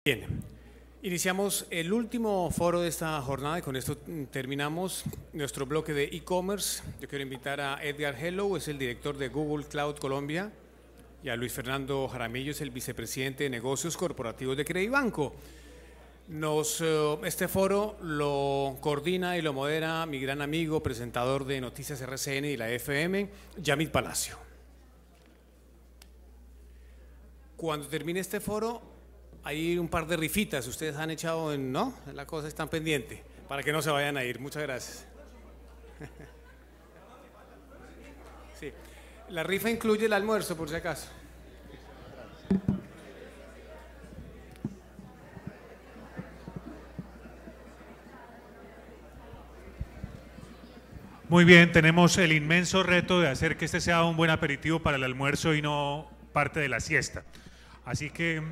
Bien, iniciamos el último foro de esta jornada y con esto terminamos nuestro bloque de e-commerce. Yo quiero invitar a Edgar Hello, es el director de Google Cloud Colombia, y a Luis Fernando Jaramillo, es el vicepresidente de negocios corporativos de Credibanco. Este foro lo coordina y lo modera mi gran amigo, presentador de Noticias RCN y la FM, Yamit Palacio. Cuando termine este foro, hay un par de rifitas, ustedes han echado ¿no? La cosa está pendiente, para que no se vayan a ir. Muchas gracias. Sí. La rifa incluye el almuerzo, por si acaso. Muy bien, tenemos el inmenso reto de hacer que este sea un buen aperitivo para el almuerzo y no parte de la siesta. Así que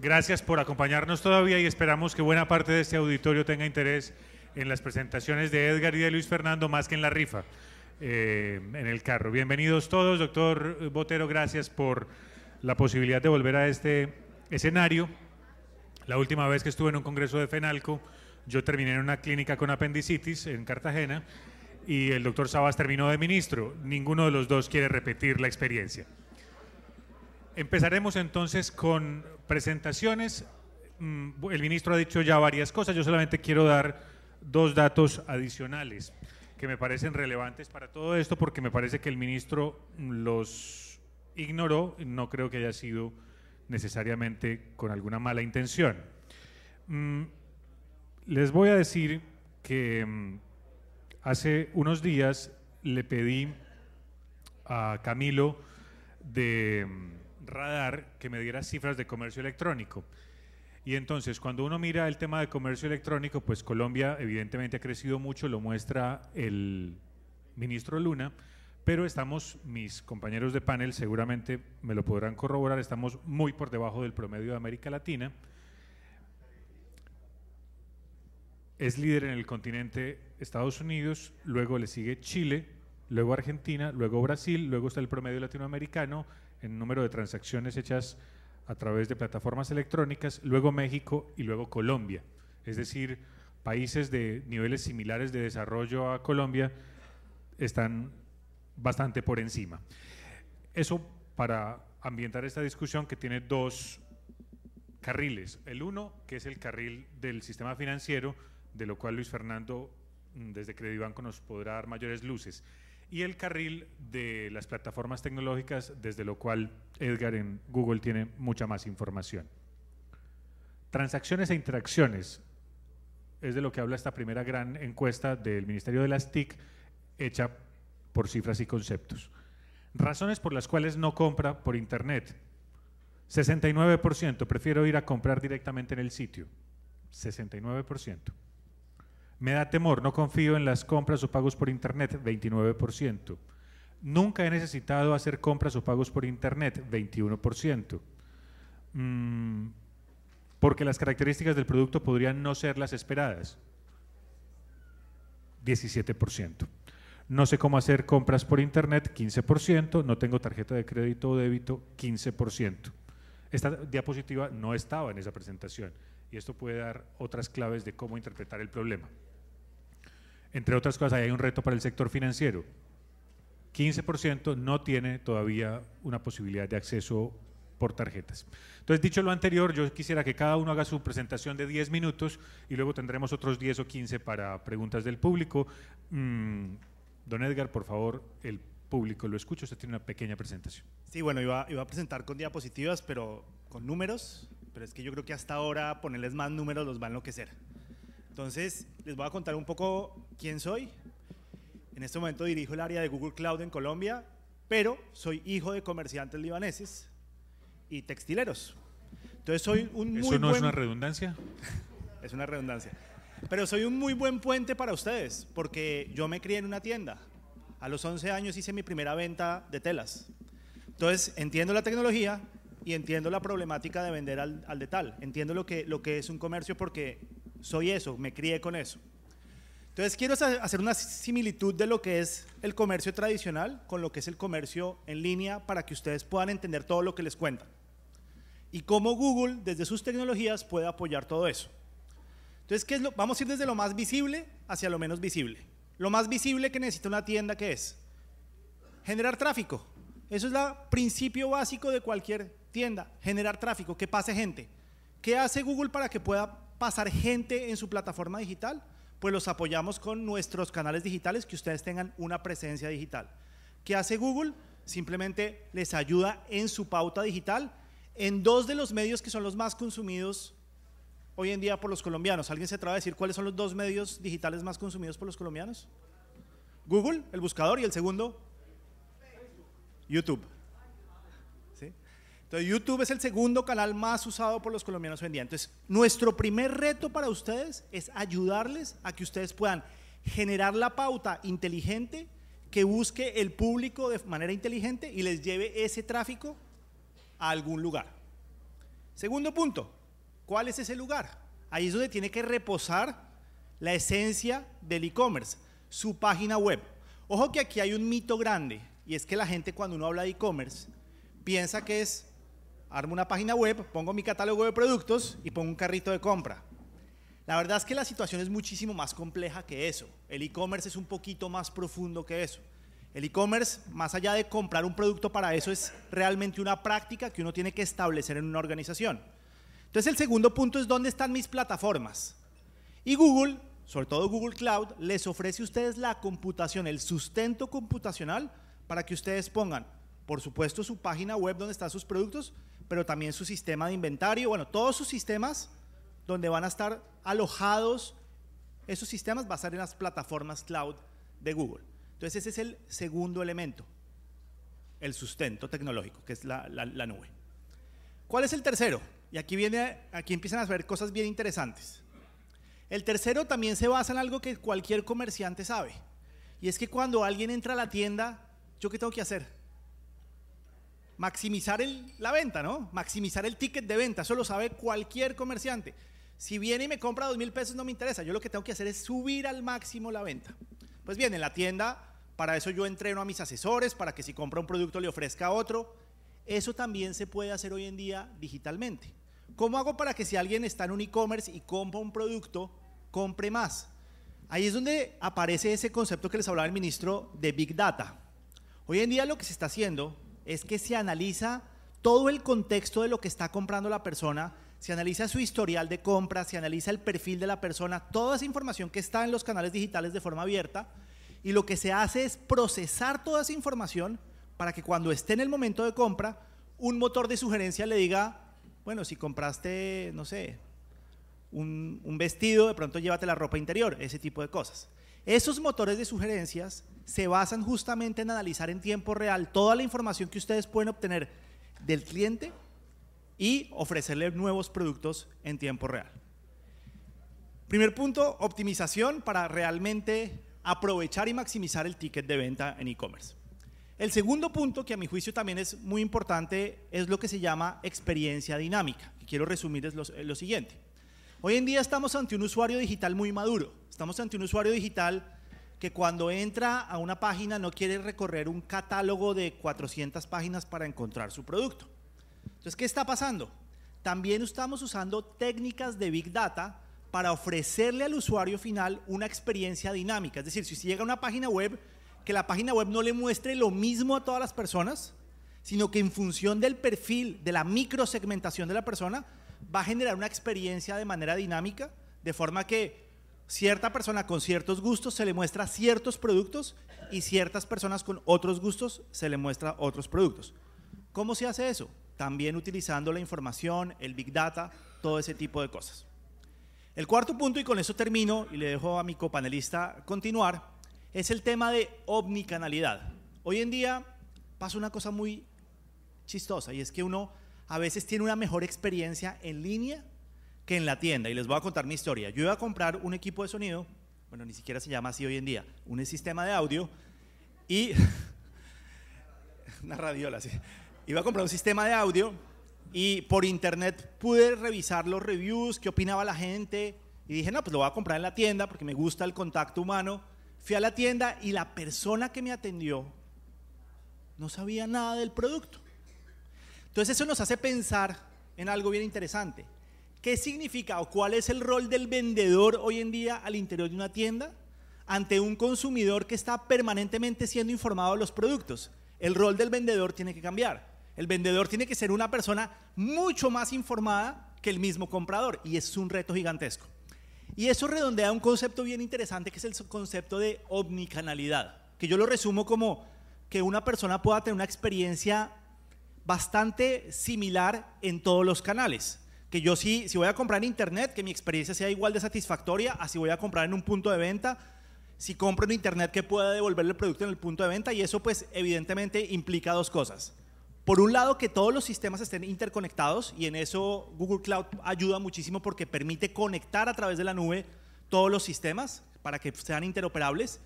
gracias por acompañarnos todavía y esperamos que buena parte de este auditorio tenga interés en las presentaciones de Edgar y de Luis Fernando más que en la rifa en el carro. Bienvenidos todos. Doctor Botero, gracias por la posibilidad de volver a este escenario. La última vez que estuve en un congreso de FENALCO, yo terminé en una clínica con apendicitis en Cartagena y el doctor Sabas terminó de ministro. Ninguno de los dos quiere repetir la experiencia. Empezaremos entonces con presentaciones. El ministro ha dicho ya varias cosas, yo solamente quiero dar dos datos adicionales que me parecen relevantes para todo esto, porque me parece que el ministro los ignoró, no creo que haya sido necesariamente con alguna mala intención. Les voy a decir que hace unos días le pedí a Camilo de Radar que me diera cifras de comercio electrónico. Y entonces, cuando uno mira el tema de comercio electrónico, pues Colombia evidentemente ha crecido mucho, lo muestra el ministro Luna, pero estamos, mis compañeros de panel seguramente me lo podrán corroborar, estamos muy por debajo del promedio de América Latina. Es líder en el continente Estados Unidos, luego le sigue Chile, luego Argentina, luego Brasil, luego está el promedio latinoamericano en número de transacciones hechas a través de plataformas electrónicas, luego México y luego Colombia. Es decir, países de niveles similares de desarrollo a Colombia están bastante por encima. Eso para ambientar esta discusión que tiene dos carriles. El uno, que es el carril del sistema financiero, de lo cual Luis Fernando desde Credibanco nos podrá dar mayores luces, y el carril de las plataformas tecnológicas, desde lo cual Edgar en Google tiene mucha más información. Transacciones e interacciones es de lo que habla esta primera gran encuesta del Ministerio de las TIC, hecha por cifras y conceptos. Razones por las cuales no compra por internet: 69%, prefiero ir a comprar directamente en el sitio, 69%. Me da temor, no confío en las compras o pagos por internet, 29%. Nunca he necesitado hacer compras o pagos por internet, 21%. Porque las características del producto podrían no ser las esperadas, 17%. No sé cómo hacer compras por internet, 15%. No tengo tarjeta de crédito o débito, 15%. Esta diapositiva no estaba en esa presentación y esto puede dar otras claves de cómo interpretar el problema. Entre otras cosas, hay un reto para el sector financiero. 15% no tiene todavía una posibilidad de acceso por tarjetas. Entonces, dicho lo anterior, yo quisiera que cada uno haga su presentación de 10 minutos y luego tendremos otros 10 o 15 para preguntas del público. Don Edgar, por favor, el público lo escucha, usted tiene una pequeña presentación. Sí, bueno, iba a presentar con diapositivas, pero con números, pero es que yo creo que hasta ahora ponerles más números los va a enloquecer. Entonces, les voy a contar un poco quién soy. En este momento dirijo el área de Google Cloud en Colombia, pero soy hijo de comerciantes libaneses y textileros. Entonces soy un muy ¿Eso no es una redundancia? Es una redundancia. Pero soy un muy buen puente para ustedes, porque yo me crié en una tienda. A los 11 años hice mi primera venta de telas. Entonces entiendo la tecnología y entiendo la problemática de vender al detal. Entiendo lo que es un comercio porque soy eso, me crié con eso. Entonces quiero hacer una similitud de lo que es el comercio tradicional con lo que es el comercio en línea para que ustedes puedan entender todo lo que les cuentan. y cómo Google, desde sus tecnologías, puede apoyar todo eso. Entonces, vamos a ir desde lo más visible hacia lo menos visible. Lo más visible que necesita una tienda, ¿qué es? Generar tráfico. Eso es el principio básico de cualquier tienda, generar tráfico, que pase gente. ¿Qué hace Google para que pueda pasar gente en su plataforma digital? Pues los apoyamos con nuestros canales digitales, que ustedes tengan una presencia digital. ¿Qué hace Google? Simplemente les ayuda en su pauta digital en dos de los medios que son los más consumidos hoy en día por los colombianos. ¿Alguien se atreve a decir cuáles son los dos medios digitales más consumidos por los colombianos? Google, el buscador, y el segundo, YouTube. ¿Sí? Entonces, YouTube es el segundo canal más usado por los colombianos hoy en día. Entonces, nuestro primer reto para ustedes es ayudarles a que ustedes puedan generar la pauta inteligente que busque el público de manera inteligente y les lleve ese tráfico a algún lugar. Segundo punto, ¿cuál es ese lugar? Ahí es donde tiene que reposar la esencia del e-commerce, su página web. Ojo que aquí hay un mito grande, y es que la gente, cuando uno habla de e-commerce, piensa que es: armo una página web, pongo mi catálogo de productos y pongo un carrito de compra. La verdad es que la situación es muchísimo más compleja que eso. El e-commerce es un poquito más profundo que eso. El e-commerce, más allá de comprar un producto para eso, es realmente una práctica que uno tiene que establecer en una organización. Entonces, el segundo punto es: ¿dónde están mis plataformas? Y Google, sobre todo Google Cloud, les ofrece a ustedes la computación, el sustento computacional para que ustedes pongan, por supuesto, su página web donde están sus productos, pero también su sistema de inventario, bueno, todos sus sistemas donde van a estar alojados. Esos sistemas van a estar en las plataformas cloud de Google. Entonces, ese es el segundo elemento, el sustento tecnológico, que es la nube. ¿Cuál es el tercero? Y aquí empiezan a ver cosas bien interesantes. El tercero también se basa en algo que cualquier comerciante sabe, y es que cuando alguien entra a la tienda, ¿yo qué tengo que hacer? Maximizar la venta, ¿no? Maximizar el ticket de venta. Eso lo sabe cualquier comerciante. Si viene y me compra 2.000 pesos, no me interesa. Yo lo que tengo que hacer es subir al máximo la venta. Pues bien, en la tienda, para eso yo entreno a mis asesores, para que si compra un producto le ofrezca otro. Eso también se puede hacer hoy en día digitalmente. ¿Cómo hago para que si alguien está en un e-commerce y compra un producto, compre más? Ahí es donde aparece ese concepto que les hablaba el ministro de Big Data. Hoy en día lo que se está haciendo es que se analiza todo el contexto de lo que está comprando la persona, se analiza su historial de compra, se analiza el perfil de la persona, toda esa información que está en los canales digitales de forma abierta, y lo que se hace es procesar toda esa información para que cuando esté en el momento de compra, un motor de sugerencia le diga: bueno, si compraste, no sé, un vestido, de pronto llévate la ropa interior, ese tipo de cosas. Esos motores de sugerencias se basan justamente en analizar en tiempo real toda la información que ustedes pueden obtener del cliente y ofrecerle nuevos productos en tiempo real. Primer punto, optimización para realmente aprovechar y maximizar el ticket de venta en e-commerce. El segundo punto, que a mi juicio también es muy importante, es lo que se llama experiencia dinámica. Y quiero resumir es lo siguiente. Hoy en día estamos ante un usuario digital muy maduro. Estamos ante un usuario digital que cuando entra a una página no quiere recorrer un catálogo de 400 páginas para encontrar su producto. Entonces, ¿qué está pasando? También estamos usando técnicas de Big Data para ofrecerle al usuario final una experiencia dinámica. Es decir, si llega a una página web, que la página web no le muestre lo mismo a todas las personas, sino que en función del perfil, de la microsegmentación de la persona, va a generar una experiencia de manera dinámica, de forma que cierta persona con ciertos gustos se le muestra ciertos productos y ciertas personas con otros gustos se le muestra otros productos. ¿Cómo se hace eso? También utilizando la información, el Big Data, todo ese tipo de cosas. El cuarto punto, y con eso termino y le dejo a mi copanelista continuar, es el tema de omnicanalidad. Hoy en día pasa una cosa muy chistosa, y es que uno a veces tiene una mejor experiencia en línea que en la tienda, y les voy a contar mi historia. Yo iba a comprar un equipo de sonido, bueno, ni siquiera se llama así hoy en día, un sistema de audio, y una radiola, sí. Iba a comprar un sistema de audio y por internet pude revisar los reviews, qué opinaba la gente, y dije: no, pues lo voy a comprar en la tienda porque me gusta el contacto humano. Fui a la tienda y la persona que me atendió no sabía nada del producto. Entonces eso nos hace pensar en algo bien interesante. ¿Qué significa o cuál es el rol del vendedor hoy en día al interior de una tienda ante un consumidor que está permanentemente siendo informado de los productos? El rol del vendedor tiene que cambiar. El vendedor tiene que ser una persona mucho más informada que el mismo comprador, y es un reto gigantesco. Y eso redondea un concepto bien interesante, que es el concepto de omnicanalidad, que yo lo resumo como que una persona pueda tener una experiencia bastante similar en todos los canales. Que yo si voy a comprar en internet, que mi experiencia sea igual de satisfactoria a si voy a comprar en un punto de venta, si compro en internet que pueda devolverle el producto en el punto de venta, y eso pues evidentemente implica dos cosas. Por un lado, que todos los sistemas estén interconectados, y en eso Google Cloud ayuda muchísimo porque permite conectar a través de la nube todos los sistemas para que sean interoperables.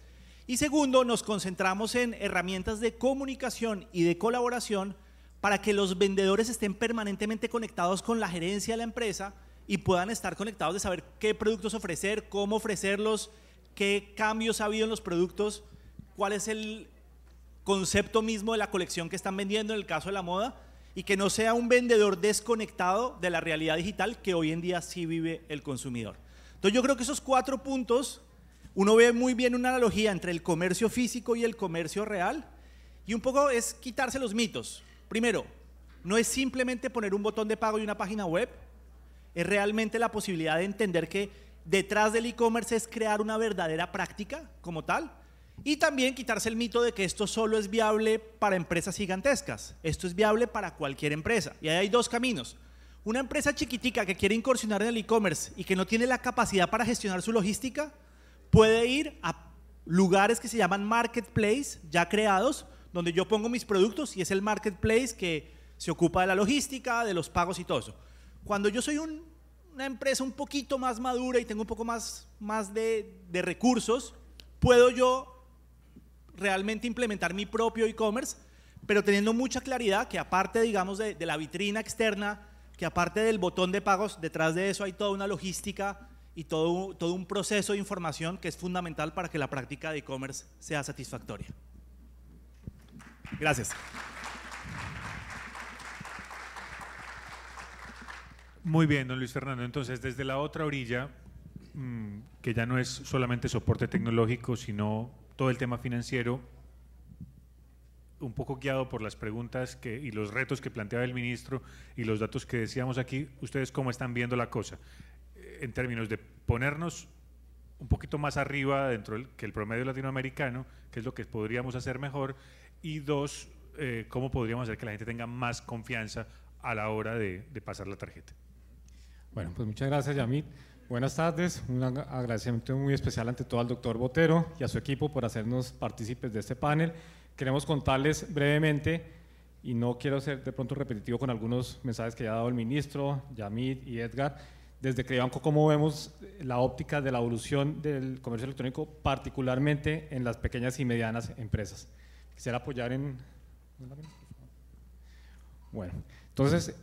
Y segundo, nos concentramos en herramientas de comunicación y de colaboración para que los vendedores estén permanentemente conectados con la gerencia de la empresa y puedan estar conectados de saber qué productos ofrecer, cómo ofrecerlos, qué cambios ha habido en los productos, cuál es el concepto mismo de la colección que están vendiendo en el caso de la moda, y que no sea un vendedor desconectado de la realidad digital que hoy en día sí vive el consumidor. Entonces yo creo que esos 4 puntos, uno ve muy bien una analogía entre el comercio físico y el comercio real, y un poco es quitarse los mitos. Primero, no es simplemente poner un botón de pago y una página web, es realmente la posibilidad de entender que detrás del e-commerce es crear una verdadera práctica como tal, y también quitarse el mito de que esto solo es viable para empresas gigantescas. Esto es viable para cualquier empresa, y ahí hay 2 caminos. Una empresa chiquitica que quiere incursionar en el e-commerce y que no tiene la capacidad para gestionar su logística, puede ir a lugares que se llaman marketplace ya creados, donde yo pongo mis productos y es el marketplace que se ocupa de la logística, de los pagos y todo eso. Cuando yo soy una empresa un poquito más madura y tengo un poco más de recursos, puedo yo realmente implementar mi propio e-commerce, pero teniendo mucha claridad que aparte, digamos, de la vitrina externa, que aparte del botón de pagos, detrás de eso hay toda una logística y todo un proceso de información que es fundamental para que la práctica de e-commerce sea satisfactoria. Gracias. Muy bien, don Luis Fernando. Entonces, desde la otra orilla, que ya no es solamente soporte tecnológico, sino todo el tema financiero, un poco guiado por las preguntas y los retos que planteaba el ministro y los datos que decíamos aquí, ¿ustedes cómo están viendo la cosa? En términos de ponernos un poquito más arriba que el promedio latinoamericano, que es lo que podríamos hacer mejor, y 2, cómo podríamos hacer que la gente tenga más confianza a la hora de pasar la tarjeta. Bueno, pues muchas gracias, Yamit. Buenas tardes, un agradecimiento muy especial ante todo al doctor Botero y a su equipo por hacernos partícipes de este panel. Queremos contarles brevemente, y no quiero ser de pronto repetitivo con algunos mensajes que ya ha dado el ministro, Yamit y Edgar, desde Credibanco cómo vemos la óptica de la evolución del comercio electrónico, particularmente en las pequeñas y medianas empresas. Quisiera apoyar en... Bueno, entonces...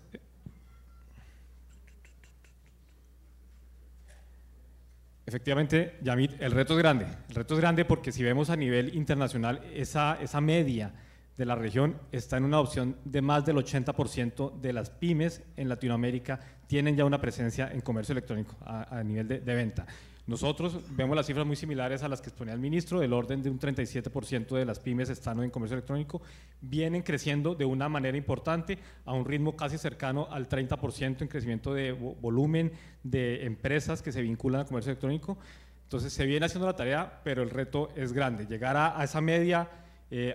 Efectivamente, Yamit, el reto es grande. El reto es grande porque si vemos a nivel internacional, esa media de la región está en una adopción de más del 80% de las pymes en Latinoamérica tienen ya una presencia en comercio electrónico a nivel de venta. Nosotros vemos las cifras muy similares a las que exponía el ministro, del orden de un 37% de las pymes están en comercio electrónico, vienen creciendo de una manera importante a un ritmo casi cercano al 30% en crecimiento de volumen de empresas que se vinculan al comercio electrónico. Entonces se viene haciendo la tarea, pero el reto es grande. Llegar a esa media,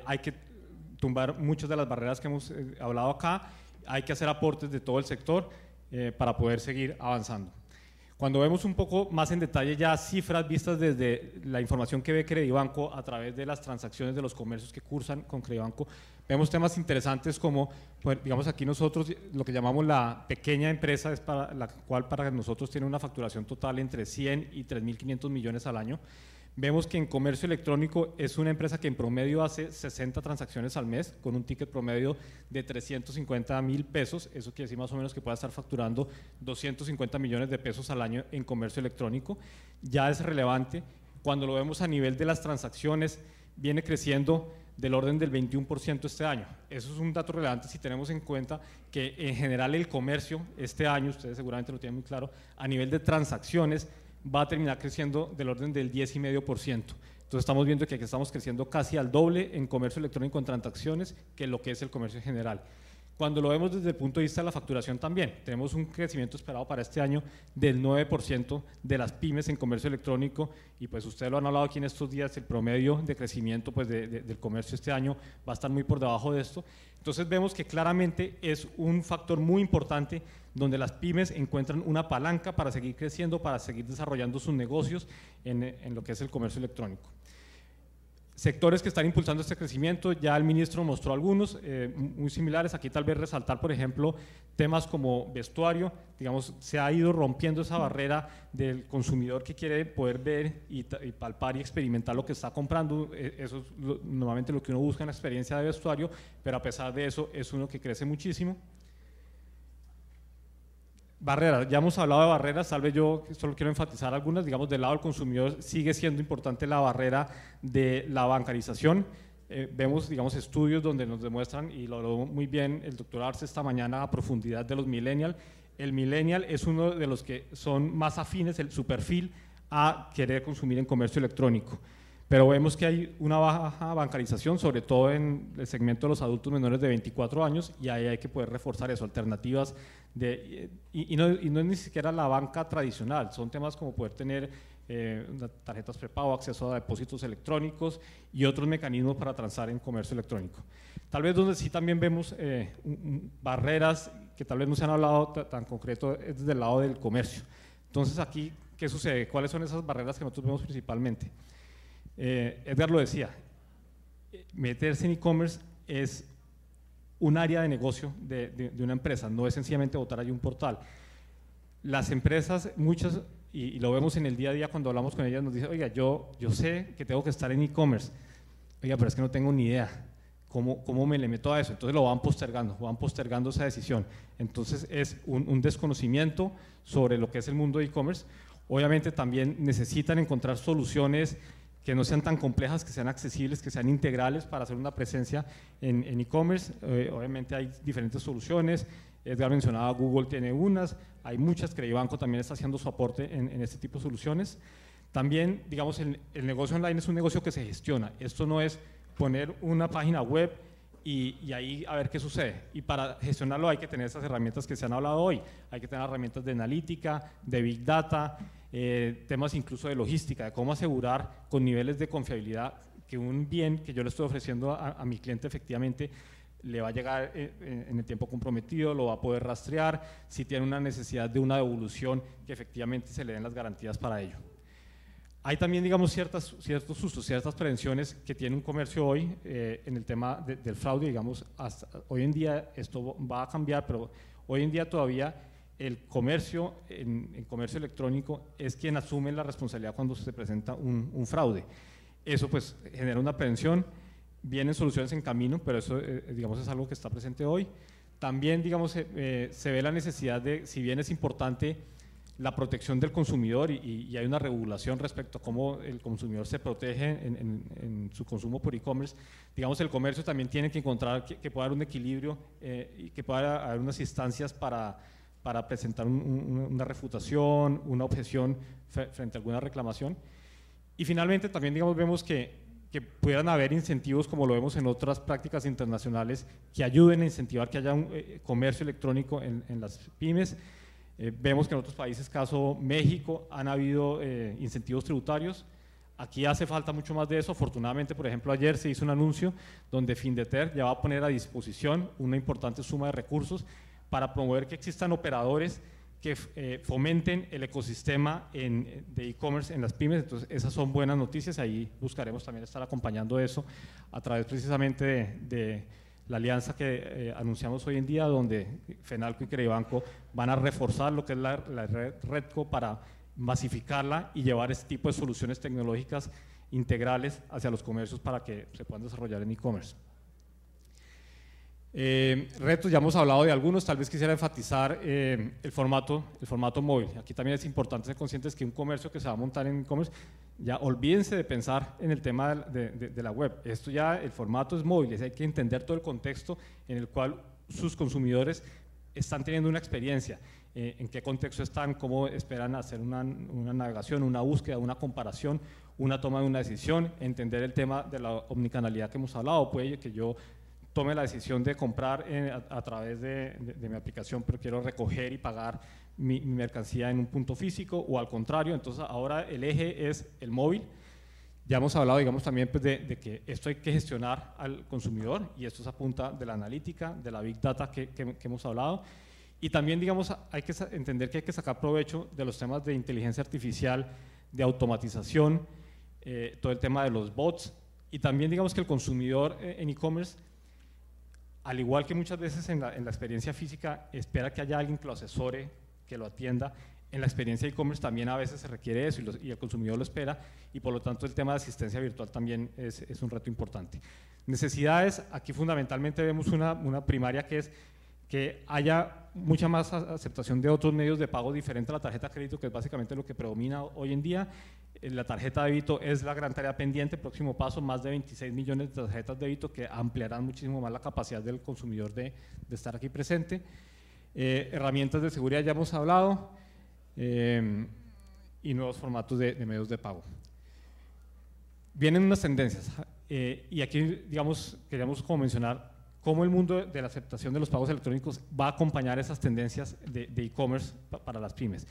hay que tumbar muchas de las barreras que hemos hablado acá, hay que hacer aportes de todo el sector para poder seguir avanzando. Cuando vemos un poco más en detalle ya cifras vistas desde la información que ve Credibanco a través de las transacciones de los comercios que cursan con Credibanco, vemos temas interesantes como, pues, digamos aquí nosotros lo que llamamos la pequeña empresa, es para la cual para nosotros tiene una facturación total entre 100 y 3.500 millones al año. Vemos que en comercio electrónico es una empresa que en promedio hace 60 transacciones al mes con un ticket promedio de 350.000 pesos. Eso quiere decir más o menos que pueda estar facturando 250 millones de pesos al año en comercio electrónico. Ya es relevante. Cuando lo vemos a nivel de las transacciones, viene creciendo del orden del 21% este año. Eso es un dato relevante si tenemos en cuenta que en general el comercio este año, ustedes seguramente lo tienen muy claro, a nivel de transacciones va a terminar creciendo del orden del 10,5%. Entonces estamos viendo que aquí estamos creciendo casi al doble en comercio electrónico en transacciones que lo que es el comercio en general. Cuando lo vemos desde el punto de vista de la facturación también, tenemos un crecimiento esperado para este año del 9% de las pymes en comercio electrónico, y pues ustedes lo han hablado aquí en estos días, el promedio de crecimiento pues del comercio este año va a estar muy por debajo de esto. Entonces vemos que claramente es un factor muy importante donde las pymes encuentran una palanca para seguir creciendo, para seguir desarrollando sus negocios en lo que es el comercio electrónico. Sectores que están impulsando este crecimiento, ya el ministro mostró algunos muy similares. Aquí tal vez resaltar, por ejemplo, temas como vestuario. Digamos, se ha ido rompiendo esa barrera del consumidor que quiere poder ver y palpar y experimentar lo que está comprando. Eso es normalmente lo que uno busca en la experiencia de vestuario, pero a pesar de eso es uno que crece muchísimo. Barreras, ya hemos hablado de barreras, tal vez yo solo quiero enfatizar algunas. Digamos, del lado del consumidor sigue siendo importante la barrera de la bancarización. Vemos, digamos, estudios donde nos demuestran, y lo habló muy bien el doctor Arce esta mañana a profundidad, de los millennials. El millennial es uno de los que son más afines, su perfil, a querer consumir en comercio electrónico. Pero vemos que hay una baja bancarización, sobre todo en el segmento de los adultos menores de 24 años, y ahí hay que poder reforzar eso, alternativas y no es ni siquiera la banca tradicional, son temas como poder tener tarjetas prepago, acceso a depósitos electrónicos y otros mecanismos para transar en comercio electrónico. Tal vez donde sí también vemos barreras que tal vez no se han hablado tan concreto es desde el lado del comercio. Entonces aquí, ¿qué sucede? ¿Cuáles son esas barreras que nosotros vemos principalmente? Edgar lo decía, meterse en e-commerce es un área de negocio de una empresa, no es sencillamente botar allí un portal. Las empresas, muchas, y lo vemos en el día a día cuando hablamos con ellas, nos dicen, oiga, yo sé que tengo que estar en e-commerce, oiga, pero es que no tengo ni idea cómo me le meto a eso. Entonces lo van postergando esa decisión. Entonces es un desconocimiento sobre lo que es el mundo de e-commerce. Obviamente también necesitan encontrar soluciones que no sean tan complejas, que sean accesibles, que sean integrales para hacer una presencia en e-commerce. Obviamente hay diferentes soluciones. Edgar mencionaba, Google tiene unas, hay muchas, Credibanco también está haciendo su aporte en este tipo de soluciones. También, digamos, el negocio online es un negocio que se gestiona. Esto no es poner una página web y ahí a ver qué sucede. Y para gestionarlo hay que tener esas herramientas que se han hablado hoy. Hay que tener herramientas de analítica, de big data, temas incluso de logística, de cómo asegurar con niveles de confiabilidad que un bien que yo le estoy ofreciendo a mi cliente efectivamente le va a llegar en el tiempo comprometido, lo va a poder rastrear, si tiene una necesidad de una devolución, que efectivamente se le den las garantías para ello. Hay también, digamos, ciertos sustos, ciertas prevenciones que tiene un comercio hoy en el tema del fraude. Digamos, hoy en día esto va a cambiar, pero hoy en día todavía el comercio, en comercio electrónico, es quien asume la responsabilidad cuando se presenta un fraude. Eso pues genera una prevención, vienen soluciones en camino, pero eso digamos es algo que está presente hoy. También, digamos, se ve la necesidad de, si bien es importante la protección del consumidor y hay una regulación respecto a cómo el consumidor se protege en su consumo por e-commerce, digamos, el comercio también tiene que encontrar que pueda haber un equilibrio y que pueda haber unas instancias para presentar una refutación, una objeción frente a alguna reclamación. Y finalmente también, digamos, vemos que pudieran haber incentivos, como lo vemos en otras prácticas internacionales, que ayuden a incentivar que haya un comercio electrónico en las pymes. Vemos que en otros países, caso México, han habido incentivos tributarios. Aquí hace falta mucho más de eso. Afortunadamente, por ejemplo, ayer se hizo un anuncio donde Findeter ya va a poner a disposición una importante suma de recursos para promover que existan operadores que fomenten el ecosistema de e-commerce en las pymes. Entonces, esas son buenas noticias. Ahí buscaremos también estar acompañando eso a través precisamente de la alianza que anunciamos hoy en día, donde Fenalco y Credibanco van a reforzar lo que es la red Redco para masificarla y llevar este tipo de soluciones tecnológicas integrales hacia los comercios para que se puedan desarrollar en e-commerce. Retos, ya hemos hablado de algunos, tal vez quisiera enfatizar el formato móvil. Aquí también es importante ser conscientes que un comercio que se va a montar en e-commerce, ya olvídense de pensar en el tema de la web. Esto ya, el formato es móvil, hay que entender todo el contexto en el cual sus consumidores están teniendo una experiencia, en qué contexto están, cómo esperan hacer una navegación, una búsqueda, una comparación, una toma de una decisión, entender el tema de la omnicanalidad que hemos hablado. Puede que yo tome la decisión de comprar a través de mi aplicación, pero quiero recoger y pagar mi mercancía en un punto físico, o al contrario. Entonces ahora el eje es el móvil. Ya hemos hablado, digamos, también pues, de que esto hay que gestionar al consumidor, y esto es a punta de la analítica, de la Big Data que hemos hablado. Y también, digamos, hay que entender que hay que sacar provecho de los temas de inteligencia artificial, de automatización, todo el tema de los bots, y también, digamos, que el consumidor en e-commerce, al igual que muchas veces en la experiencia física, espera que haya alguien que lo asesore, que lo atienda. En la experiencia e-commerce también a veces se requiere eso, y el consumidor lo espera, y por lo tanto el tema de asistencia virtual también es un reto importante. Necesidades, aquí fundamentalmente vemos una primaria, que es que haya mucha más aceptación de otros medios de pago diferente a la tarjeta de crédito, que es básicamente lo que predomina hoy en día. La tarjeta de débito es la gran tarea pendiente. Próximo paso, más de 26 millones de tarjetas de débito, que ampliarán muchísimo más la capacidad del consumidor de estar aquí presente. Herramientas de seguridad, ya hemos hablado, y nuevos formatos de medios de pago. Vienen unas tendencias, y aquí, digamos, queríamos como mencionar cómo el mundo de la aceptación de los pagos electrónicos va a acompañar esas tendencias de e-commerce para las pymes.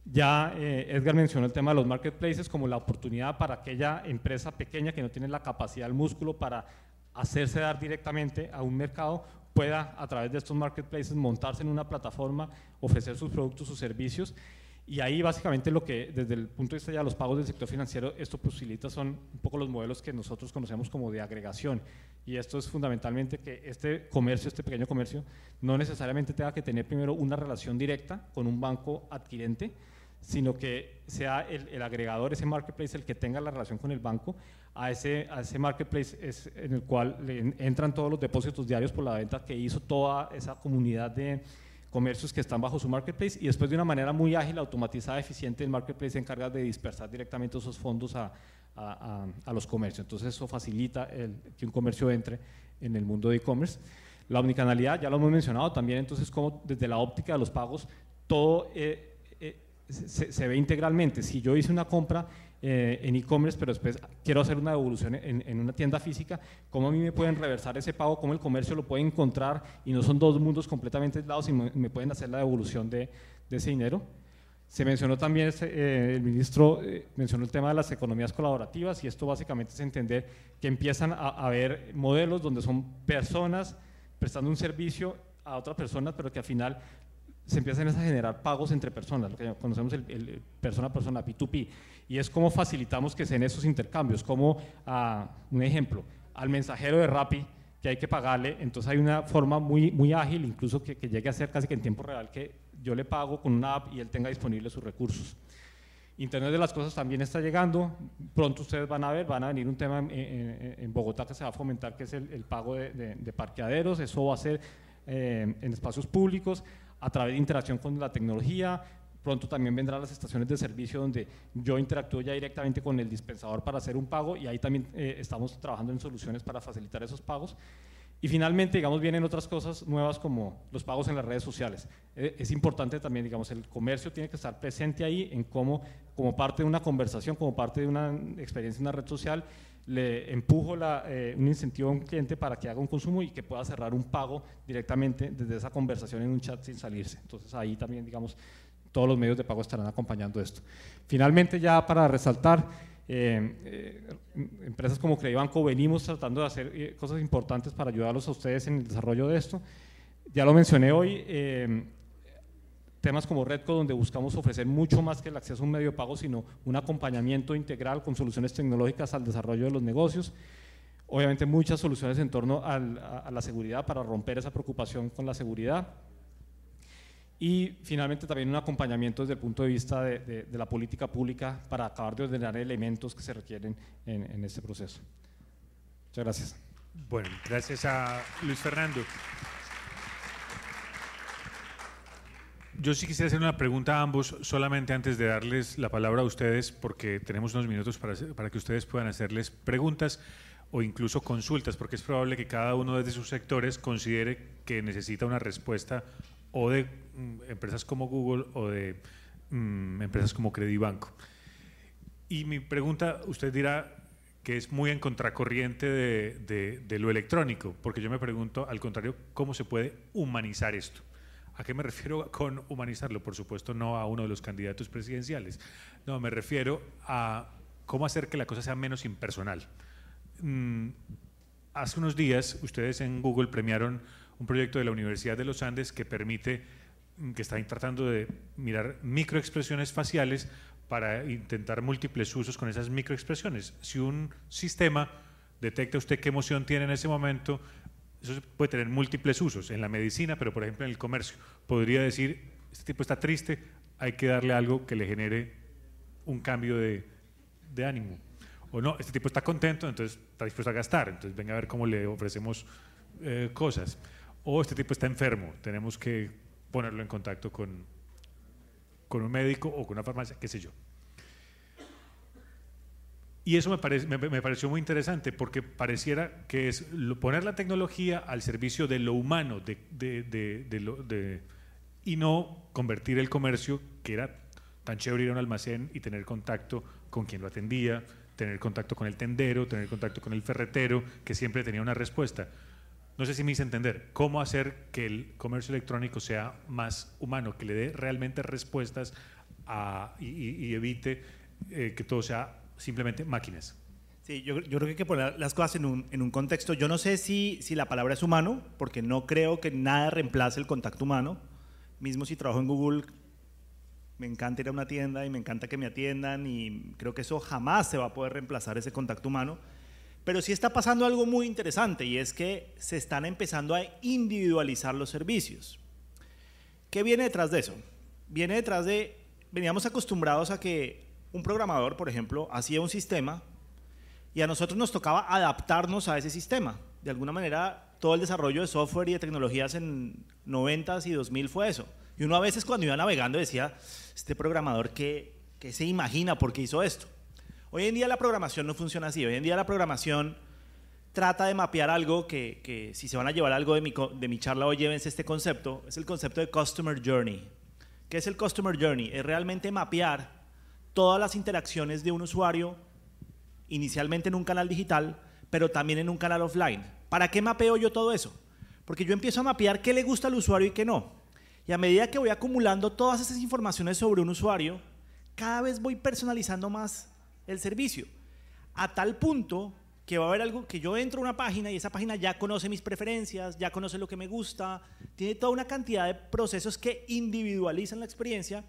Ya Edgar mencionó el tema de los marketplaces como la oportunidad para aquella empresa pequeña que no tiene la capacidad, el músculo para hacerse dar directamente a un mercado, pueda a través de estos marketplaces montarse en una plataforma, ofrecer sus productos, sus servicios. Y ahí básicamente lo que desde el punto de vista ya de los pagos del sector financiero esto posibilita son un poco los modelos que nosotros conocemos como de agregación, y esto es fundamentalmente que este comercio, este pequeño comercio, no necesariamente tenga que tener primero una relación directa con un banco adquirente, sino que sea el agregador, ese marketplace, el que tenga la relación con el banco. A ese marketplace es en el cual entran todos los depósitos diarios por la venta que hizo toda esa comunidad de comercios que están bajo su marketplace, y después de una manera muy ágil, automatizada, eficiente, el marketplace se encarga de dispersar directamente esos fondos a los comercios. Entonces eso facilita que un comercio entre en el mundo de e-commerce. La omnicanalidad, ya lo hemos mencionado también, entonces como desde la óptica de los pagos todo se ve integralmente. Si yo hice una compra en e-commerce, pero después quiero hacer una devolución en una tienda física, ¿cómo a mí me pueden reversar ese pago? ¿Cómo el comercio lo puede encontrar? Y no son dos mundos completamente aislados, y me pueden hacer la devolución de ese dinero. Se mencionó también, el ministro mencionó el tema de las economías colaborativas, y esto básicamente es entender que empiezan a haber modelos donde son personas prestando un servicio a otras personas, pero que al final se empiezan a generar pagos entre personas, lo que conocemos el persona a persona, P2P, y es como facilitamos que sean esos intercambios, como un ejemplo, al mensajero de Rappi que hay que pagarle, entonces hay una forma muy ágil, incluso que llegue a ser casi que en tiempo real, que yo le pago con una app y él tenga disponibles sus recursos. Internet de las cosas también está llegando, pronto ustedes van a venir un tema en Bogotá que se va a fomentar, que es el pago de parqueaderos. Eso va a ser en espacios públicos, a través de interacción con la tecnología. Pronto también vendrán las estaciones de servicio donde yo interactúo ya directamente con el dispensador para hacer un pago, y ahí también estamos trabajando en soluciones para facilitar esos pagos. Y finalmente, digamos, vienen otras cosas nuevas como los pagos en las redes sociales. Es importante también, digamos, el comercio tiene que estar presente ahí en como parte de una conversación, como parte de una experiencia en una red social, le empujo un incentivo a un cliente para que haga un consumo y que pueda cerrar un pago directamente desde esa conversación en un chat sin salirse. Entonces ahí también, digamos, todos los medios de pago estarán acompañando esto. Finalmente, ya para resaltar, empresas como Credibanco venimos tratando de hacer cosas importantes para ayudarlos a ustedes en el desarrollo de esto. Ya lo mencioné hoy, temas como Redco, donde buscamos ofrecer mucho más que el acceso a un medio de pago, sino un acompañamiento integral con soluciones tecnológicas al desarrollo de los negocios. Obviamente muchas soluciones en torno a la seguridad, para romper esa preocupación con la seguridad. Y finalmente también un acompañamiento desde el punto de vista de la política pública para acabar de ordenar elementos que se requieren en este proceso. Muchas gracias. Bueno, gracias a Luis Fernando. Yo sí quisiera hacer una pregunta a ambos, solamente antes de darles la palabra a ustedes, porque tenemos unos minutos para que ustedes puedan hacerles preguntas o incluso consultas, porque es probable que cada uno desde sus sectores considere que necesita una respuesta o de empresas como Google o de empresas como Credibanco. Y mi pregunta, usted dirá que es muy en contracorriente de lo electrónico, porque yo me pregunto, al contrario, ¿cómo se puede humanizar esto? ¿A qué me refiero con humanizarlo? Por supuesto, no a uno de los candidatos presidenciales. No, me refiero a cómo hacer que la cosa sea menos impersonal. Hace unos días, ustedes en Google premiaron un proyecto de la Universidad de los Andes que permite, que está tratando de mirar microexpresiones faciales para intentar múltiples usos con esas microexpresiones. Si un sistema detecta usted qué emoción tiene en ese momento, eso puede tener múltiples usos en la medicina, pero por ejemplo en el comercio. Podría decir, este tipo está triste, hay que darle algo que le genere un cambio de ánimo. O no, este tipo está contento, entonces está dispuesto a gastar, entonces venga a ver cómo le ofrecemos cosas. O este tipo está enfermo, tenemos que ponerlo en contacto con un médico o con una farmacia, qué sé yo. Y eso me pareció muy interesante porque pareciera que es poner la tecnología al servicio de lo humano y no convertir el comercio, que era tan chévere ir a un almacén y tener contacto con quien lo atendía, tener contacto con el tendero, tener contacto con el ferretero, que siempre tenía una respuesta. No sé si me hice entender, cómo hacer que el comercio electrónico sea más humano, que le dé realmente respuestas y evite que todo sea simplemente máquinas. Sí, yo creo que hay que poner las cosas en un contexto. Yo no sé si la palabra es humano, porque no creo que nada reemplace el contacto humano. Mismo si trabajo en Google, me encanta ir a una tienda y me encanta que me atiendan y creo que eso jamás se va a poder reemplazar ese contacto humano. Pero sí está pasando algo muy interesante y es que se están empezando a individualizar los servicios. ¿Qué viene detrás de eso? Viene detrás de, veníamos acostumbrados a que un programador, por ejemplo, hacía un sistema y a nosotros nos tocaba adaptarnos a ese sistema. De alguna manera, todo el desarrollo de software y de tecnologías en 90s y 2000 fue eso. Y uno a veces cuando iba navegando decía, este programador, ¿qué se imagina? ¿Por qué hizo esto? Hoy en día la programación no funciona así. Hoy en día la programación trata de mapear algo que si se van a llevar algo de mi charla hoy, llévense este concepto. Es el concepto de Customer Journey. ¿Qué es el Customer Journey? Es realmente mapear todas las interacciones de un usuario, inicialmente en un canal digital, pero también en un canal offline. ¿Para qué mapeo yo todo eso? Porque yo empiezo a mapear qué le gusta al usuario y qué no. Y a medida que voy acumulando todas esas informaciones sobre un usuario, cada vez voy personalizando más el servicio. A tal punto que va a haber algo que yo entro a una página y esa página ya conoce mis preferencias, ya conoce lo que me gusta, tiene toda una cantidad de procesos que individualizan la experiencia.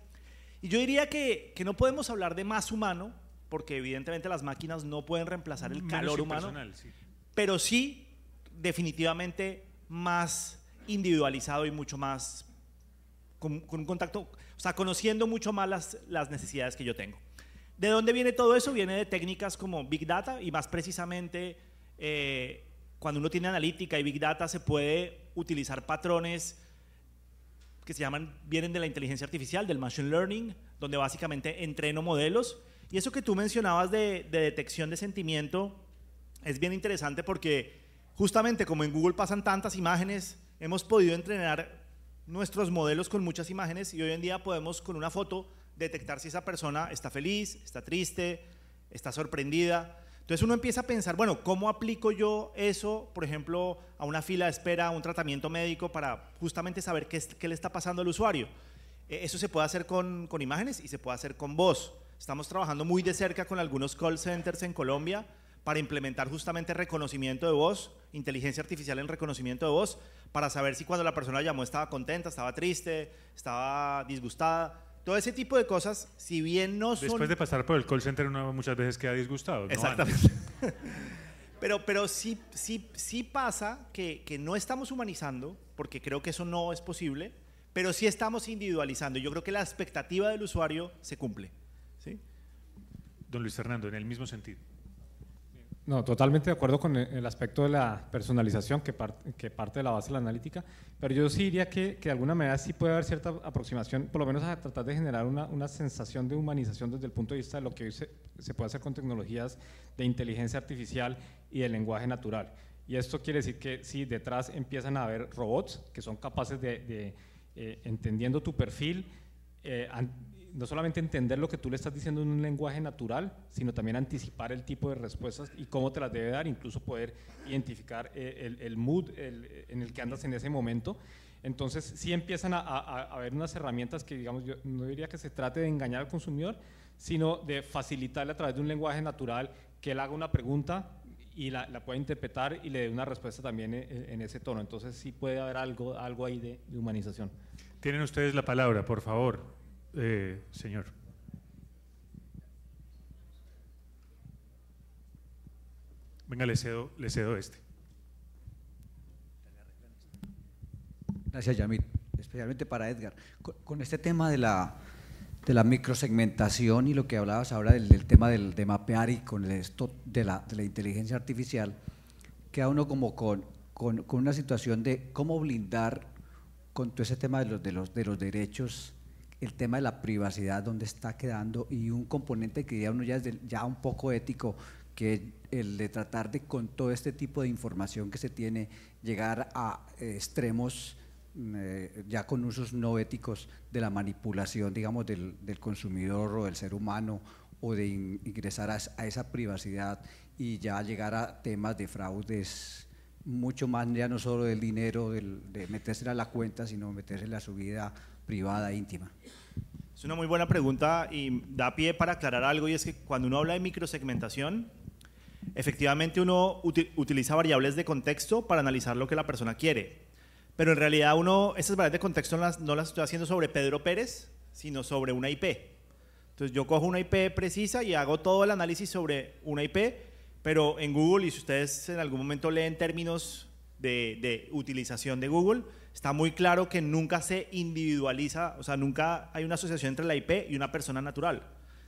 Y yo diría que no podemos hablar de más humano, porque evidentemente las máquinas no pueden reemplazar el calor humano, sí, pero sí definitivamente más individualizado y mucho más con un contacto, o sea, conociendo mucho más las necesidades que yo tengo. ¿De dónde viene todo eso? Viene de técnicas como Big Data y más precisamente cuando uno tiene analítica y Big Data se puede utilizar patrones que vienen de la inteligencia artificial, del machine learning, donde básicamente entreno modelos. Y eso que tú mencionabas de detección de sentimiento es bien interesante porque justamente como en Google pasan tantas imágenes, hemos podido entrenar nuestros modelos con muchas imágenes y hoy en día podemos con una foto detectar si esa persona está feliz, está triste, está sorprendida. Entonces uno empieza a pensar, bueno, ¿cómo aplico yo eso, por ejemplo, a una fila de espera, a un tratamiento médico para justamente saber qué le está pasando al usuario? Eso se puede hacer con imágenes y se puede hacer con voz. Estamos trabajando muy de cerca con algunos call centers en Colombia para implementar justamente reconocimiento de voz, inteligencia artificial en reconocimiento de voz, para saber si cuando la persona llamó estaba contenta, estaba triste, estaba disgustada. Todo ese tipo de cosas, si bien no son... Después de pasar por el call center uno muchas veces queda disgustado, ¿no? Exactamente. pero sí pasa que no estamos humanizando, porque creo que eso no es posible, pero sí estamos individualizando. Yo creo que la expectativa del usuario se cumple. ¿Sí? Don Luis Fernando, en el mismo sentido. No, totalmente de acuerdo con el aspecto de la personalización que parte de la base de la analítica, pero yo sí diría que de alguna manera sí puede haber cierta aproximación, por lo menos a tratar de generar una sensación de humanización desde el punto de vista de lo que hoy se puede hacer con tecnologías de inteligencia artificial y de lenguaje natural. Y esto quiere decir que sí, detrás empiezan a haber robots que son capaces de entendiendo tu perfil, no solamente entender lo que tú le estás diciendo en un lenguaje natural, sino también anticipar el tipo de respuestas y cómo te las debe dar, incluso poder identificar el mood en el que andas en ese momento. Entonces sí empiezan a haber unas herramientas que, digamos, yo no diría que se trate de engañar al consumidor, sino de facilitarle a través de un lenguaje natural que él haga una pregunta y la pueda interpretar y le dé una respuesta también en ese tono. Entonces sí puede haber algo ahí de humanización. Tienen ustedes la palabra, por favor. Señor. Venga, le cedo este. Gracias, Yamit. Especialmente para Edgar. Con este tema de la microsegmentación y lo que hablabas ahora del tema de mapear y con esto de la inteligencia artificial, queda uno como con una situación de cómo blindar con todo ese tema de los derechos, el tema de la privacidad, donde está quedando, y un componente que ya uno es ya un poco ético, que es el de tratar de, con todo este tipo de información que se tiene, llegar a extremos ya con usos no éticos de la manipulación, digamos, del consumidor o del ser humano, o de ingresar a esa privacidad y ya llegar a temas de fraudes mucho más, ya no solo del dinero, de metérsela a la cuenta, sino metérsela a su vida privada, íntima. Es una muy buena pregunta y da pie para aclarar algo, y es que cuando uno habla de microsegmentación, efectivamente uno utiliza variables de contexto para analizar lo que la persona quiere, pero en realidad esas variables de contexto no las estoy haciendo sobre Pedro Pérez, sino sobre una IP. Entonces yo cojo una IP precisa y hago todo el análisis sobre una IP, pero en Google, y si ustedes en algún momento leen términos de utilización de Google, está muy claro que nunca se individualiza, o sea, nunca hay una asociación entre la IP y una persona natural.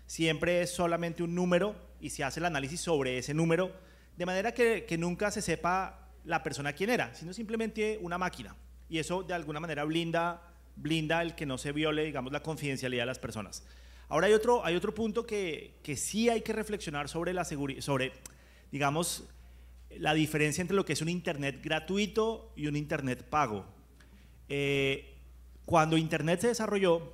Siempre es solamente un número y se hace el análisis sobre ese número, de manera que nunca se sepa la persona quién era, sino simplemente una máquina. Y eso de alguna manera blinda el que no se viole, digamos, la confidencialidad de las personas. Ahora hay otro punto que sí hay que reflexionar sobre la seguridad, sobre, digamos, la diferencia entre lo que es un Internet gratuito y un Internet pago. Cuando Internet se desarrolló,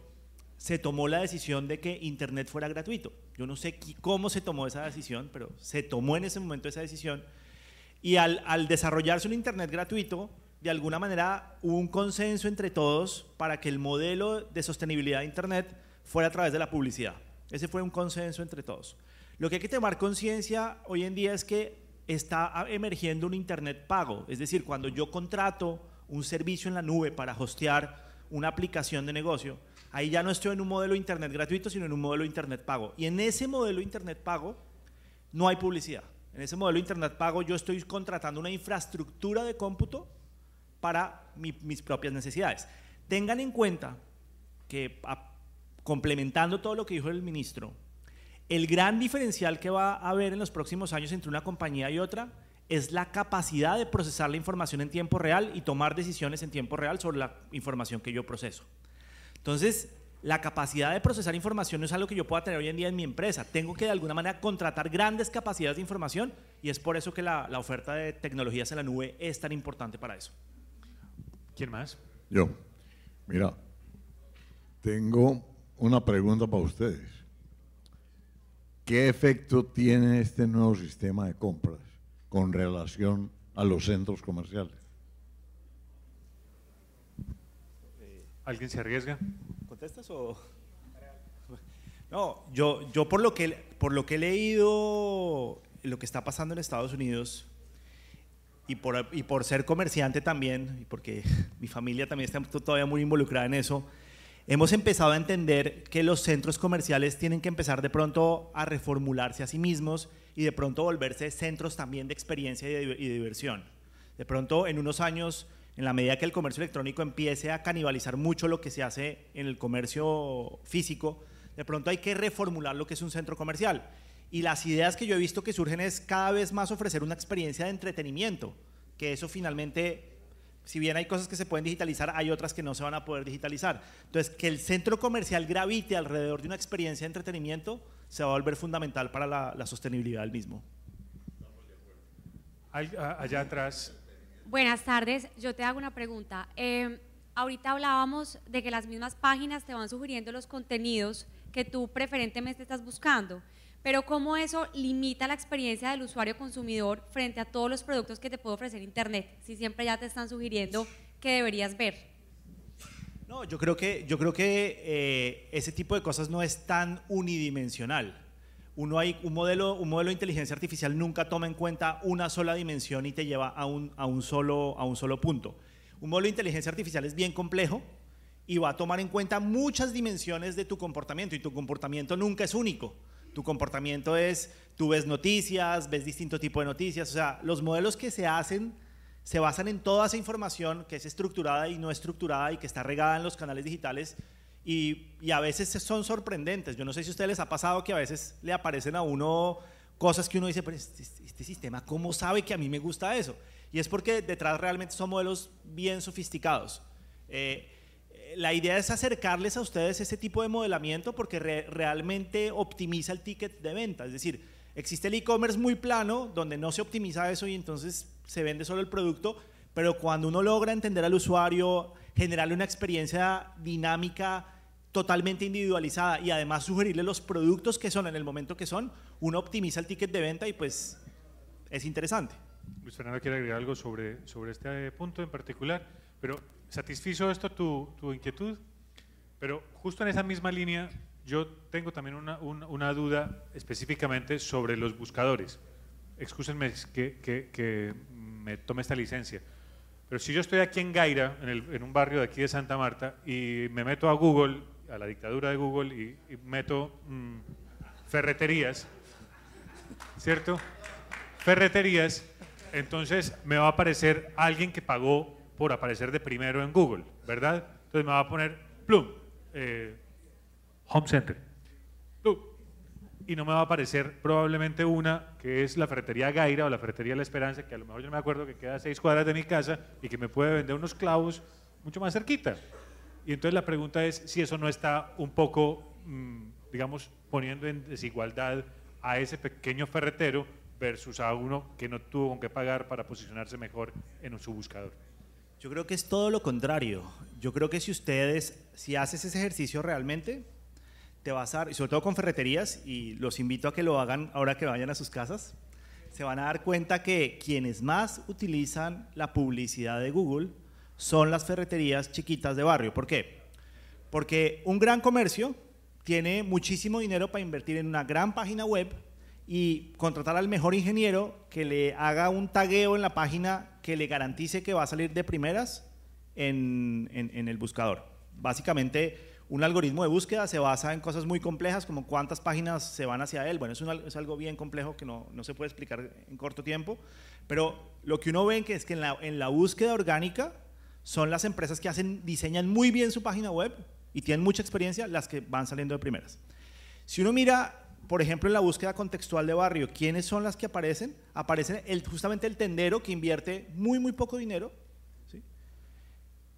se tomó la decisión de que Internet fuera gratuito. Yo no sé cómo se tomó esa decisión, pero se tomó en ese momento esa decisión. Y al desarrollarse un Internet gratuito, de alguna manera hubo un consenso entre todos para que el modelo de sostenibilidad de Internet fuera a través de la publicidad. Ese fue un consenso entre todos. Lo que hay que tomar conciencia hoy en día es que está emergiendo un Internet pago, es decir, cuando yo contrato un servicio en la nube para hostear una aplicación de negocio, ahí ya no estoy en un modelo de Internet gratuito, sino en un modelo de Internet pago. Y en ese modelo de Internet pago no hay publicidad. En ese modelo de Internet pago yo estoy contratando una infraestructura de cómputo para mis propias necesidades. Tengan en cuenta que, complementando todo lo que dijo el ministro, el gran diferencial que va a haber en los próximos años entre una compañía y otra es la capacidad de procesar la información en tiempo real y tomar decisiones en tiempo real sobre la información que yo proceso. Entonces, la capacidad de procesar información no es algo que yo pueda tener hoy en día en mi empresa. Tengo que de alguna manera contratar grandes capacidades de información, y es por eso que la oferta de tecnologías en la nube es tan importante para eso. ¿Quién más? Yo. Mira, tengo una pregunta para ustedes. ¿Qué efecto tiene este nuevo sistema de compras con relación a los centros comerciales? ¿Alguien se arriesga? ¿Contestas o...? No, yo por lo que he leído lo que está pasando en Estados Unidos, y por ser comerciante también, y porque mi familia también está todavía muy involucrada en eso, hemos empezado a entender que los centros comerciales tienen que empezar de pronto a reformularse a sí mismos y de pronto volverse centros también de experiencia y de diversión. De pronto, en unos años, en la medida que el comercio electrónico empiece a canibalizar mucho lo que se hace en el comercio físico, de pronto hay que reformular lo que es un centro comercial. Y las ideas que yo he visto que surgen es cada vez más ofrecer una experiencia de entretenimiento, que eso finalmente, si bien hay cosas que se pueden digitalizar, hay otras que no se van a poder digitalizar. Entonces, que el centro comercial gravite alrededor de una experiencia de entretenimiento se va a volver fundamental para la sostenibilidad del mismo. Allá atrás. Buenas tardes, yo te hago una pregunta. Ahorita hablábamos de que las mismas páginas te van sugiriendo los contenidos que tú preferentemente estás buscando, pero ¿cómo eso limita la experiencia del usuario consumidor frente a todos los productos que te puede ofrecer Internet? Si siempre ya te están sugiriendo que deberías ver. No, yo creo que ese tipo de cosas no es tan unidimensional. Un modelo de inteligencia artificial nunca toma en cuenta una sola dimensión y te lleva a un solo punto. Un modelo de inteligencia artificial es bien complejo y va a tomar en cuenta muchas dimensiones de tu comportamiento, y tu comportamiento nunca es único. Tu comportamiento es, tú ves noticias, ves distinto tipo de noticias, o sea, los modelos que se hacen se basan en toda esa información que es estructurada y no estructurada y que está regada en los canales digitales, y a veces son sorprendentes. Yo no sé si a ustedes les ha pasado que a veces le aparecen a uno cosas que uno dice, pero este sistema, ¿cómo sabe que a mí me gusta eso? Y es porque detrás realmente son modelos bien sofisticados. La idea es acercarles a ustedes ese tipo de modelamiento porque realmente optimiza el ticket de venta. Es decir, existe el e-commerce muy plano donde no se optimiza eso y entonces se vende solo el producto, pero cuando uno logra entender al usuario, generarle una experiencia dinámica totalmente individualizada y además sugerirle los productos que son en el momento que son, uno optimiza el ticket de venta y pues es interesante. Luis Fernando quiere agregar algo sobre este punto en particular, pero ¿satisfizo esto tu inquietud? Pero justo en esa misma línea yo tengo también una duda específicamente sobre los buscadores. Excúsenme que me tome esta licencia, pero si yo estoy aquí en Gaira, en un barrio de aquí de Santa Marta, y me meto a Google, a la dictadura de Google, y meto ferreterías, ¿cierto? Ferreterías, entonces me va a aparecer alguien que pagó por aparecer de primero en Google, ¿verdad? Entonces me va a poner plum, Home Center, plum, y no me va a aparecer probablemente una que es la ferretería Gaira o la ferretería La Esperanza, que a lo mejor yo no me acuerdo, que queda a 6 cuadras de mi casa y que me puede vender unos clavos mucho más cerquita. Y entonces la pregunta es si eso no está un poco, digamos, poniendo en desigualdad a ese pequeño ferretero versus a uno que no tuvo con qué pagar para posicionarse mejor en su buscador. Yo creo que es todo lo contrario. Yo creo que si haces ese ejercicio realmente, te vas a dar, y sobre todo con ferreterías, y los invito a que lo hagan ahora que vayan a sus casas, se van a dar cuenta que quienes más utilizan la publicidad de Google son las ferreterías chiquitas de barrio. ¿Por qué? Porque un gran comercio tiene muchísimo dinero para invertir en una gran página web y contratar al mejor ingeniero que le haga un tagueo en la página que le garantice que va a salir de primeras en el buscador. Básicamente, un algoritmo de búsqueda se basa en cosas muy complejas como cuántas páginas se van hacia él. Bueno, es algo bien complejo que no se puede explicar en corto tiempo, pero lo que uno ve es que en la búsqueda orgánica son las empresas que diseñan muy bien su página web y tienen mucha experiencia las que van saliendo de primeras. Si uno mira, por ejemplo, en la búsqueda contextual de barrio, ¿quiénes son las que aparecen? Aparecen justamente el tendero que invierte muy poco dinero, ¿sí?,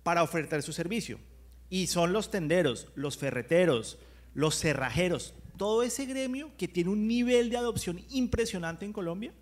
para ofertar su servicio. Y son los tenderos, los ferreteros, los cerrajeros, todo ese gremio que tiene un nivel de adopción impresionante en Colombia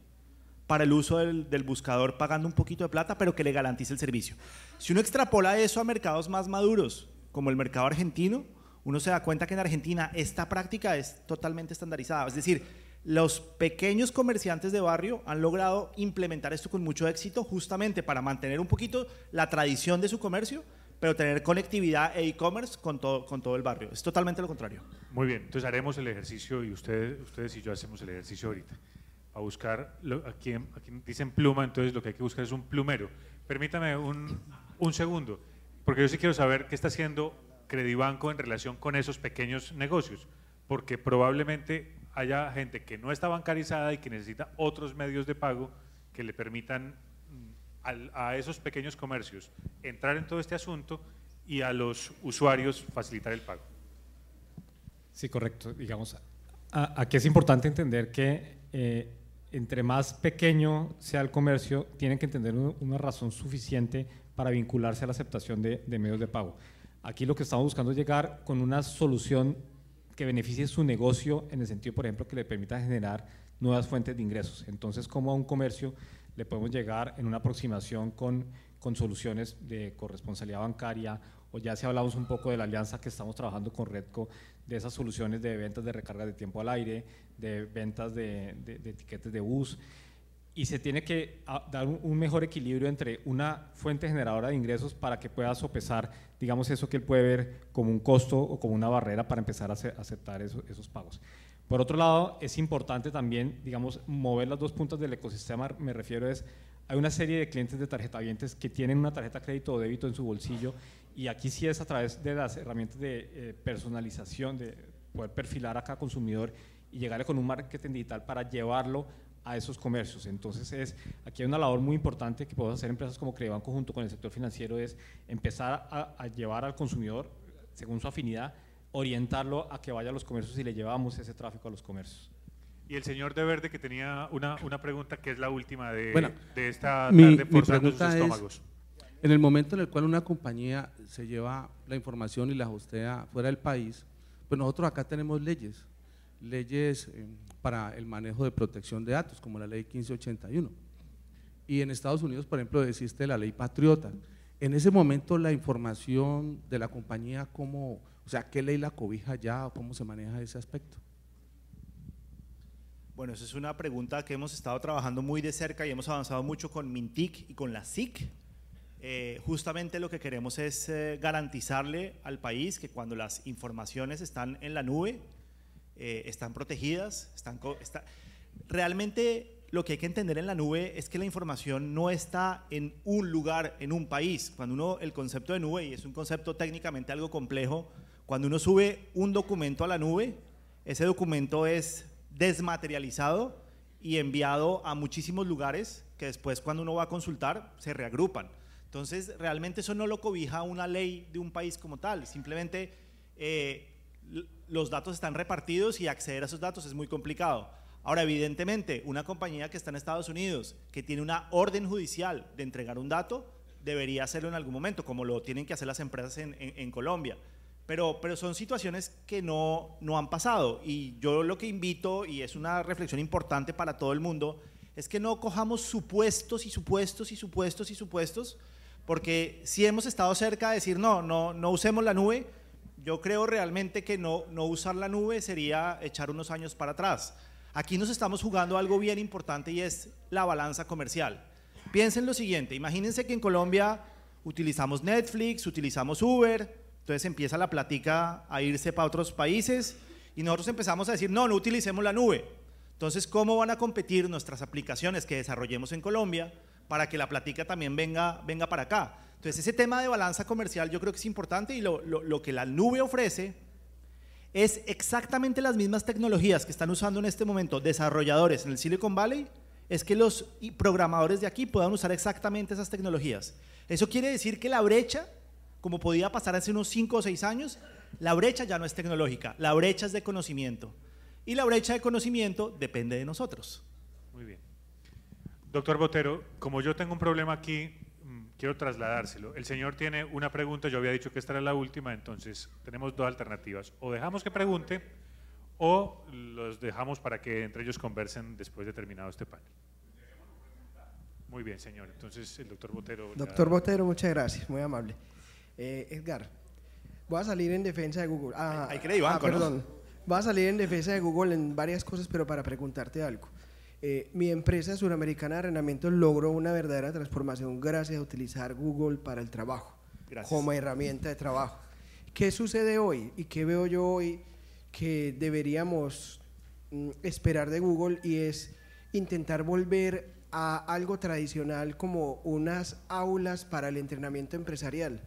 para el uso del buscador pagando un poquito de plata, pero que le garantice el servicio. Si uno extrapola eso a mercados más maduros, como el mercado argentino, uno se da cuenta que en Argentina esta práctica es totalmente estandarizada. Es decir, los pequeños comerciantes de barrio han logrado implementar esto con mucho éxito justamente para mantener un poquito la tradición de su comercio, pero tener conectividad e e-commerce con todo el barrio. Es totalmente lo contrario. Muy bien, entonces haremos el ejercicio y ustedes y yo hacemos el ejercicio ahorita. A buscar, aquí dicen pluma, entonces lo que hay que buscar es un plumero. Permítame un segundo, porque yo sí quiero saber qué está haciendo Credibanco en relación con esos pequeños negocios, porque probablemente haya gente que no está bancarizada y que necesita otros medios de pago que le permitan a esos pequeños comercios entrar en todo este asunto y a los usuarios facilitar el pago. Sí, correcto. Digamos, Aquí es importante entender que entre más pequeño sea el comercio, tienen que entender una razón suficiente para vincularse a la aceptación de medios de pago. Aquí lo que estamos buscando es llegar con una solución que beneficie su negocio en el sentido, por ejemplo, que le permita generar nuevas fuentes de ingresos. Entonces, como a un comercio le podemos llegar en una aproximación con soluciones de corresponsabilidad bancaria, o ya si hablamos un poco de la alianza que estamos trabajando con Redco, de esas soluciones de ventas de recarga de tiempo al aire, de ventas de etiquetes de bus, y se tiene que dar un mejor equilibrio entre una fuente generadora de ingresos para que pueda sopesar, digamos, eso que él puede ver como un costo o como una barrera para empezar a aceptar esos pagos. Por otro lado, es importante también, digamos, mover las dos puntas del ecosistema, me refiero hay una serie de clientes de tarjetavientes que tienen una tarjeta crédito o débito en su bolsillo, y aquí sí es a través de las herramientas de personalización, de poder perfilar a cada consumidor y llegarle con un marketing digital para llevarlo a esos comercios. Entonces aquí hay una labor muy importante que podemos hacer empresas como Credibanco junto con el sector financiero, es empezar a llevar al consumidor, según su afinidad, orientarlo a que vaya a los comercios y le llevamos ese tráfico a los comercios. Y el señor de verde que tenía una pregunta que es la última de esta mi tarde forzando sus pregunta estómagos. En el momento en el cual una compañía se lleva la información y la hostea fuera del país, pues nosotros acá tenemos leyes para el manejo de protección de datos, como la ley 1581. Y en Estados Unidos, por ejemplo, existe la ley Patriota. En ese momento la información de la compañía, ¿qué ley la cobija ya o cómo se maneja ese aspecto? Bueno, esa es una pregunta que hemos estado trabajando muy de cerca y hemos avanzado mucho con Mintic y con la SIC. Justamente lo que queremos es garantizarle al país que cuando las informaciones están en la nube, están protegidas, realmente lo que hay que entender en la nube es que la información no está en un lugar, en un país. El concepto de nube, y es un concepto técnicamente algo complejo, cuando uno sube un documento a la nube, ese documento es desmaterializado y enviado a muchísimos lugares que después cuando uno va a consultar se reagrupan. Entonces realmente eso no lo cobija una ley de un país como tal, simplemente los datos están repartidos y acceder a esos datos es muy complicado. Ahora, evidentemente, una compañía que está en Estados Unidos, que tiene una orden judicial de entregar un dato, debería hacerlo en algún momento, como lo tienen que hacer las empresas en Colombia. Pero son situaciones que no han pasado, y yo lo que invito, y es una reflexión importante para todo el mundo, es que no cojamos supuestos y supuestos y supuestos y supuestos, porque si hemos estado cerca de decir no usemos la nube, yo creo realmente que no usar la nube sería echar unos años para atrás. Aquí nos estamos jugando algo bien importante y es la balanza comercial. Piensen lo siguiente, imagínense que en Colombia utilizamos Netflix, utilizamos Uber, entonces empieza la plática a irse para otros países y nosotros empezamos a decir no utilicemos la nube. Entonces, ¿cómo van a competir nuestras aplicaciones que desarrollemos en Colombia para que la plática también venga para acá? Entonces, ese tema de balanza comercial yo creo que es importante, y lo que la nube ofrece es exactamente las mismas tecnologías que están usando en este momento desarrolladores en el Silicon Valley, es que los programadores de aquí puedan usar exactamente esas tecnologías. Eso quiere decir que la brecha, como podía pasar hace unos 5 o 6 años, la brecha ya no es tecnológica, la brecha es de conocimiento. Y la brecha de conocimiento depende de nosotros. Muy bien. Doctor Botero, como yo tengo un problema aquí, quiero trasladárselo. El señor tiene una pregunta, yo había dicho que esta era la última, entonces tenemos dos alternativas. O dejamos que pregunte o los dejamos para que entre ellos conversen después de terminado este panel. Muy bien, señor. Entonces, el doctor Botero. Doctor Botero, muchas gracias, muy amable. Edgar, voy a salir en defensa de Google. Hay Credibanco, perdón. ¿no? Voy a salir en defensa de Google en varias cosas, pero para preguntarte algo. Mi empresa suramericana de arrendamientos logró una verdadera transformación gracias a utilizar Google para el trabajo, como herramienta de trabajo. ¿Qué sucede hoy y qué veo yo hoy que deberíamos esperar de Google? Y es intentar volver a algo tradicional como unas aulas para el entrenamiento empresarial,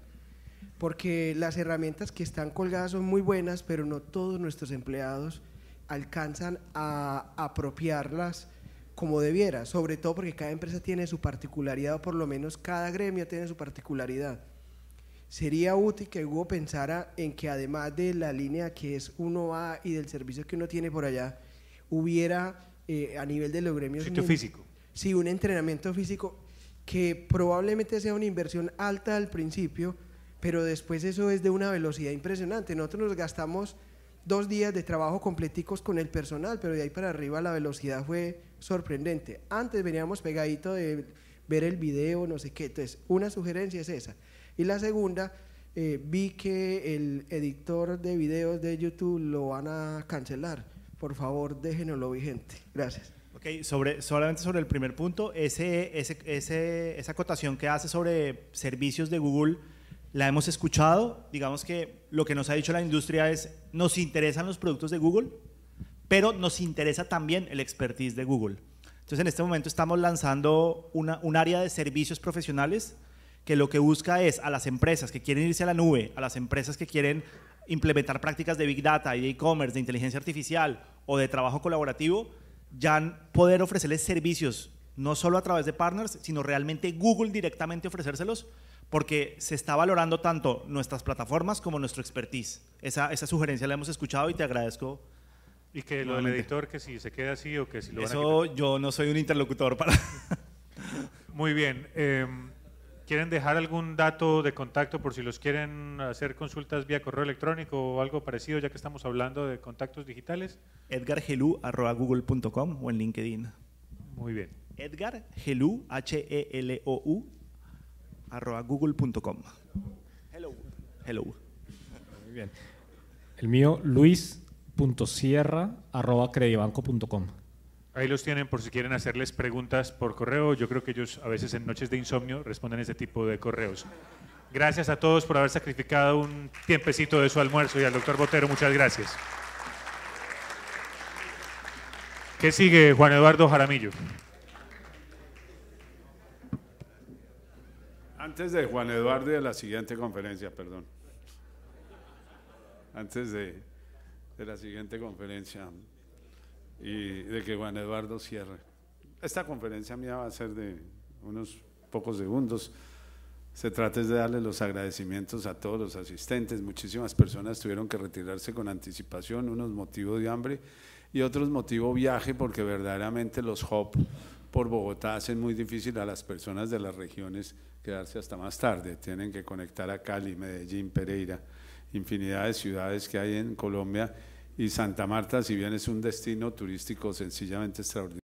porque las herramientas que están colgadas son muy buenas, pero no todos nuestros empleados alcanzan a apropiarlas como debiera, sobre todo porque cada empresa tiene su particularidad, o por lo menos cada gremio tiene su particularidad. sería útil que Google pensara en que además de la línea que es 1A y del servicio que uno tiene por allá, hubiera a nivel de los gremios Sitio físico. Sí, un entrenamiento físico que probablemente sea una inversión alta al principio, pero después eso es de una velocidad impresionante. Nosotros nos gastamos 2 días de trabajo completicos con el personal, pero de ahí para arriba la velocidad fue sorprendente. Antes veníamos pegadito de ver el video, no sé qué. Entonces, una sugerencia es esa. Y la segunda, vi que el editor de videos de YouTube lo van a cancelar. Por favor, déjenoslo vigente. Gracias. Ok, solamente sobre el primer punto, esa acotación que hace sobre servicios de Google, la hemos escuchado. Digamos que lo que nos ha dicho la industria es, nos interesan los productos de Google, pero nos interesa también el expertise de Google. Entonces, en este momento estamos lanzando un área de servicios profesionales que lo que busca es a las empresas que quieren irse a la nube, a las empresas que quieren implementar prácticas de Big Data y de e-commerce, de inteligencia artificial o de trabajo colaborativo, ya poder ofrecerles servicios, no solo a través de partners, sino realmente Google directamente ofrecérselos, porque se está valorando tanto nuestras plataformas como nuestro expertise. Esa sugerencia la hemos escuchado y te agradezco. Y que lo del editor, que si se queda así o que si lo van a Eso quitar. yo no soy un interlocutor para... Muy bien. ¿Quieren dejar algún dato de contacto por si los quieren hacer consultas vía correo electrónico o algo parecido, ya que estamos hablando de contactos digitales? edgargelou@google.com o en LinkedIn. Muy bien. edgargelou, Helou, @google.com. Hello. Muy bien. El mío, luis.sierra@credibanco.com. Ahí los tienen por si quieren hacerles preguntas por correo. Yo creo que ellos a veces en noches de insomnio responden ese tipo de correos. Gracias a todos por haber sacrificado un tiempecito de su almuerzo y al doctor Botero, muchas gracias. ¿Qué sigue, Juan Eduardo Jaramillo? Antes de Juan Eduardo y de la siguiente conferencia, perdón. Antes de la siguiente conferencia y de que Juan Eduardo cierre. Esta conferencia mía va a ser de unos pocos segundos. Se trata de darle los agradecimientos a todos los asistentes. Muchísimas personas tuvieron que retirarse con anticipación, unos motivos de hambre y otros motivo viaje, porque verdaderamente los hub por Bogotá hacen muy difícil a las personas de las regiones quedarse hasta más tarde. Tienen que conectar a Cali, Medellín, Pereira, infinidad de ciudades que hay en Colombia, y Santa Marta, si bien es un destino turístico sencillamente extraordinario.